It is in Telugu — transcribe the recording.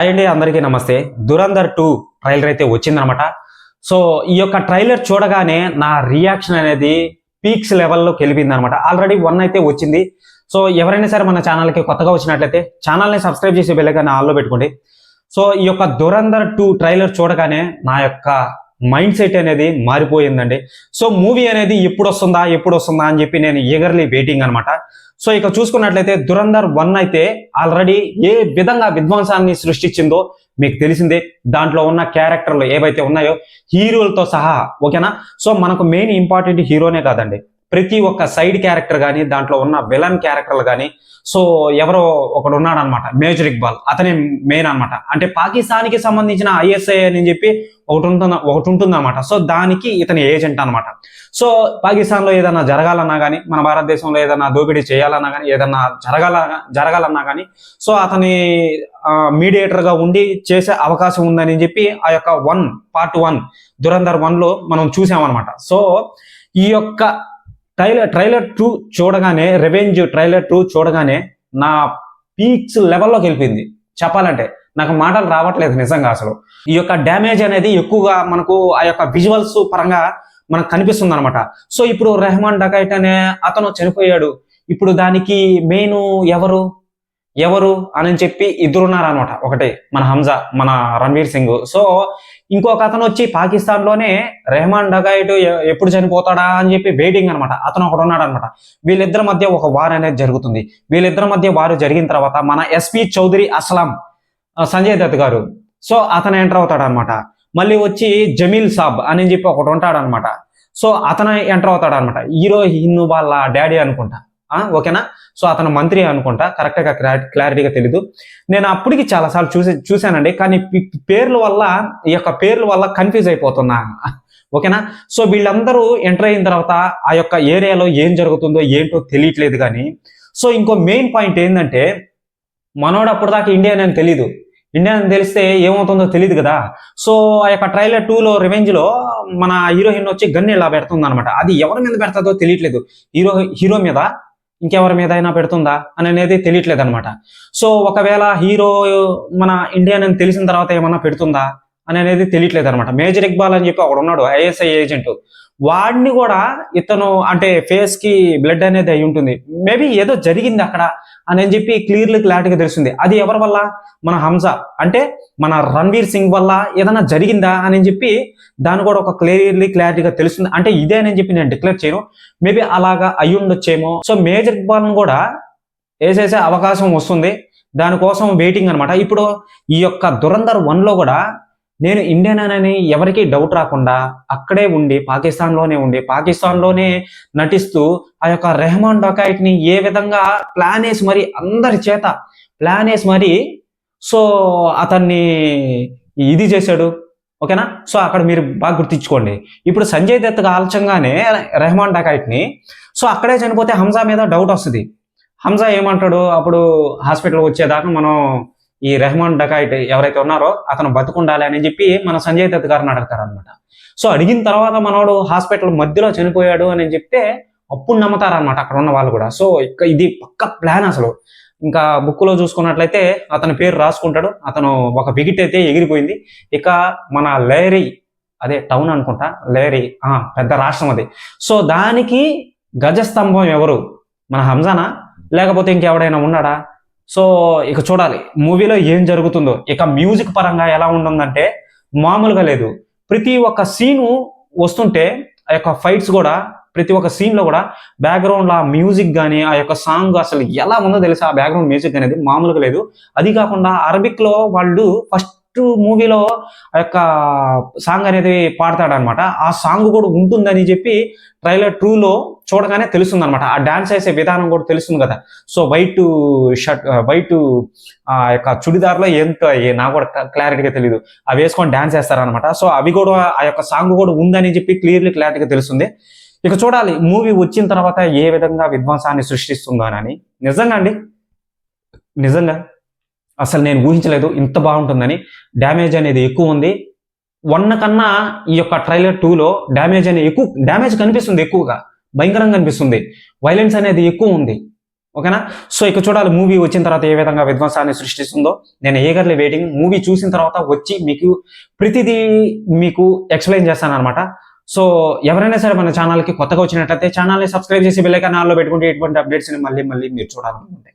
హాయ్ అండి, అందరికీ నమస్తే. 'దురంధర్ 2' ట్రైలర్ అయితే వచ్చిందనమాట. సో ఈ యొక్క ట్రైలర్ చూడగానే నా రియాక్షన్ అనేది పీక్స్ లెవెల్లోకి వెళ్ళిపోయింది అనమాట. ఆల్రెడీ 1 అయితే వచ్చింది. సో ఎవరైనా సరే మన ఛానల్కి కొత్తగా వచ్చినట్లయితే ఛానల్ని సబ్స్క్రైబ్ చేసి బెల్ ఐకాన్ ఆన్లో పెట్టుకోండి. సో ఈ యొక్క 'దురంధర్ 2' ట్రైలర్ చూడగానే నా యొక్క మైండ్ సెట్ అనేది మారిపోయిందండి. సో మూవీ అనేది ఎప్పుడు వస్తుందా అని చెప్పి నేను ఈగర్లీ వెయిటింగ్ అనమాట. సో ఇక చూసుకున్నట్లయితే 'దురంధర్ 1' అయితే ఆల్రెడీ ఏ విధంగా విధ్వంసాన్ని సృష్టించిందో మీకు తెలిసిందే. దాంట్లో ఉన్న క్యారెక్టర్లు ఏవైతే ఉన్నాయో హీరోలతో సహా, ఓకేనా. సో మనకు మెయిన్ ఇంపార్టెంట్ హీరోనే కాదండి, ప్రతి ఒక్క సైడ్ క్యారెక్టర్ కానీ, దాంట్లో ఉన్న విలన్ క్యారెక్టర్లు కానీ. సో ఎవరో ఒకడు ఉన్నాడు అనమాట, మేజర్ ఇక్బాల్, అతనే మెయిన్ అనమాట. అంటే పాకిస్తాన్కి సంబంధించిన ఐఎస్ఐ అని చెప్పి ఒకటి ఉంటుంది అనమాట. సో దానికి ఇతని ఏజెంట్ అనమాట. సో పాకిస్తాన్లో ఏదైనా జరగాలన్నా కానీ, మన భారతదేశంలో ఏదైనా దోపిడీ చేయాలన్నా కానీ, ఏదన్నా జరగాలన్నా కానీ, సో అతని మీడియేటర్గా ఉండి చేసే అవకాశం ఉందని చెప్పి ఆ యొక్క పార్ట్ 1 దురంధర్ 1లో మనం చూసామన్నమాట. సో ఈ యొక్క ట్రైలర్ 2 చూడగానే, రివెంజ్ ట్రైలర్ 2 చూడగానే నా పీక్స్ లెవెల్లోకి వెళ్ళిపోయింది. చెప్పాలంటే నాకు మాటలు రావట్లేదు నిజంగా. అసలు ఈ యొక్క డ్యామేజ్ అనేది ఎక్కువగా మనకు ఆ యొక్క విజువల్స్ పరంగా మనకు కనిపిస్తుంది అనమాట. సో ఇప్పుడు రెహమాన్ డకైట్ అనే అతను చనిపోయాడు. ఇప్పుడు దానికి మెయిన్ ఎవరు అని చెప్పి ఇద్దరున్నారు అనమాట. ఒకటి మన హంజా, మన రణ్వీర్ సింగ్. సో ఇంకొక అతను వచ్చి పాకిస్తాన్లోనే రెహమాన్ డకైట్ ఎప్పుడు చనిపోతాడా అని చెప్పి వెయిటింగ్ అనమాట. అతను ఒకడు ఉన్నాడు అనమాట. వీళ్ళిద్దరి మధ్య ఒక వార్ అనేది జరుగుతుంది. వీళ్ళిద్దరి మధ్య వారు జరిగిన తర్వాత మన ఎస్పీ చౌదరి అస్లాం, సంజయ్ దత్ గారు, సో అతను ఎంటర్ అవుతాడు అనమాట. మళ్ళీ వచ్చి జమీల్ సాబ్ అని చెప్పి ఒకటి ఉంటాడు అనమాట. సో అతను ఎంటర్ అవుతాడు అనమాట. హీరోయిన్ వాళ్ళ డాడీ అనుకుంటా, ఓకేనా. సో అతను మంత్రి అనుకుంటా, కరెక్ట్గా క్లారిటీగా తెలీదు. నేను అప్పటికి చాలాసార్లు చూశానండి, కానీ ఈ యొక్క పేర్ల వల్ల కన్ఫ్యూజ్ అయిపోతున్నా, ఓకేనా. సో వీళ్ళందరూ ఎంటర్ అయిన తర్వాత ఆ యొక్క ఏరియాలో ఏం జరుగుతుందో ఏంటో తెలియట్లేదు. కానీ సో ఇంకో మెయిన్ పాయింట్ ఏంటంటే, మనోడు అప్పుడు దాకా ఇండియన్ అని తెలీదు. ఇండియన్ అని తెలిస్తే ఏమవుతుందో తెలియదు కదా. సో ఆ యొక్క ట్రైలర్ 2లో రివెంజ్లో మన హీరోయిన్ వచ్చి గన్ ఇలా పెడుతుంది అనమాట. అది ఎవరి మీద పెడతాదో తెలియట్లేదు. హీరో మీద, ఇంకెవరి మీద అయినా పెడుతుందా అని అనేది తెలియట్లేదు అనమాట. సో ఒకవేళ హీరో మన ఇండియన్ అని తెలిసిన తర్వాత ఏమన్నా పెడుతుందా అని అనేది తెలియట్లేదు అనమాట. మేజర్ ఇక్బాల్ అని చెప్పి ఒకడు ఉన్నాడు, ఐఎస్ఐ ఏజెంట్. వాడిని కూడా ఇతను అంటే ఫేస్ కి బ్లడ్ అనేది అయి ఉంటుంది. మేబీ ఏదో జరిగింది అక్కడ అని చెప్పి క్లారిటీగా తెలుస్తుంది. అది ఎవరి వల్ల? మన హంజా, అంటే మన రణ్వీర్ సింగ్ వల్ల ఏదైనా జరిగిందా అని చెప్పి దాని కూడా ఒక క్లారిటీగా తెలుస్తుంది. అంటే ఇదే అని చెప్పి నేను డిక్లేర్ చేయను, మేబీ అలాగా అయి ఉండొచ్చేమో. సో మేజర్ ఇక్బాల్ని కూడా వేసేసే అవకాశం వస్తుంది. దానికోసం వెయిటింగ్ అనమాట. ఇప్పుడు ఈ యొక్క దురంధర్ 1లో కూడా నేను ఇండియన్ అని ఎవరికీ డౌట్ రాకుండా అక్కడే ఉండి పాకిస్తాన్లోనే నటిస్తూ ఆ యొక్క రెహమాన్ డకైట్ ని ఏ విధంగా ప్లాన్ వేసి మరి అందరి చేత ప్లాన్ వేసి మరి సో అతన్ని ఇది చేశాడు, ఓకేనా. సో అక్కడ మీరు బాగా గుర్తించుకోండి. ఇప్పుడు సంజయ్ దత్ ఆల్చంగానే రెహమాన్ డకైట్ ని సో అక్కడే చనిపోతే హంజా మీద డౌట్ వస్తుంది. హంజా ఏమంటాడు అప్పుడు, హాస్పిటల్ వచ్చేదాకా మనం ఈ రెహమాన్ డకైట్ ఎవరైతే ఉన్నారో అతను బతుకుండాలి అని చెప్పి మన సంజయ్ దత్ గారిని అడుగుతారు అనమాట. సో అడిగిన తర్వాత మనోడు హాస్పిటల్ మధ్యలో చనిపోయాడు అని చెప్తే అప్పుడు నమ్ముతారనమాట అక్కడ ఉన్న వాళ్ళు కూడా. సో ఇది పక్క ప్లాన్ అసలు. ఇంకా బుక్లో చూసుకున్నట్లయితే అతని పేరు రాసుకుంటాడు. అతను ఒక వికెట్ అయితే ఎగిరిపోయింది. ఇక మన లేరీ, అదే టౌన్ అనుకుంటా, లేరీ పెద్ద రాష్ట్రం అది. సో దానికి గజస్తంభం ఎవరు? మన హంజానా లేకపోతే ఇంకెవడైనా ఉన్నాడా? సో ఇక చూడాలి మూవీలో ఏం జరుగుతుందో. ఇక మ్యూజిక్ పరంగా ఎలా ఉంటుందంటే మామూలుగా లేదు. ప్రతి ఒక్క సీను వస్తుంటే ఆ యొక్క ఫైట్స్ కూడా, ప్రతి ఒక్క సీన్లో కూడా బ్యాక్గ్రౌండ్ ఆ మ్యూజిక్ కానీ, ఆ యొక్క సాంగ్ అసలు ఎలా ఉందో తెలుసా. ఆ బ్యాక్గ్రౌండ్ మ్యూజిక్ అనేది మామూలుగా లేదు. అది కాకుండా అరబిక్లో వాళ్ళు ఫస్ట్ మూవీలో ఆ యొక్క సాంగ్ అనేది పాడతాడనమాట. ఆ సాంగ్ కూడా ఉంటుందని చెప్పి ట్రైలర్ 2లో చూడగానే తెలుస్తుంది అనమాట. ఆ డాన్స్ వేసే విధానం కూడా తెలుస్తుంది కదా. సో వైట్ ఆ యొక్క చుడిదార్లో నాకు కూడా క్లారిటీగా తెలియదు, అవి వేసుకొని డాన్స్ వేస్తారనమాట. సో అవి కూడా ఆ యొక్క సాంగ్ కూడా ఉందని చెప్పి క్లారిటీగా తెలుస్తుంది. ఇక చూడాలి మూవీ వచ్చిన తర్వాత ఏ విధంగా విధ్వంసాన్ని సృష్టిస్తుందో అని. నిజంగా అసలు నేను ఊహించలేదు ఇంత బాగుంటుందని. డ్యామేజ్ అనేది ఎక్కువ ఉంది. 1 కన్నా ఈ యొక్క ట్రైలర్ 2లో డ్యామేజ్ కనిపిస్తుంది, ఎక్కువగా భయంకరంగా కనిపిస్తుంది. వైలెన్స్ అనేది ఎక్కువ ఉంది. ఓకేనా. సో ఇక చూడాలి మూవీ వచ్చిన తర్వాత ఏ విధంగా విధ్వంసాన్ని సృష్టిస్తుందో. నేను ఈగర్లీ వెయిటింగ్. మూవీ చూసిన తర్వాత వచ్చి మీకు ప్రతిదీ మీకు ఎక్స్ప్లెయిన్ చేస్తాను అనమాట. సో ఎవరైనా సరే మన ఛానల్కి కొత్తగా వచ్చినట్లయితే ఛానల్ని సబ్స్క్రైబ్ చేసి బెల్ ఐకాన్ ఆన్లో పెట్టుకుంటే ఎటువంటి అప్డేట్స్ని మళ్ళీ మీరు చూడాలనుకుంటే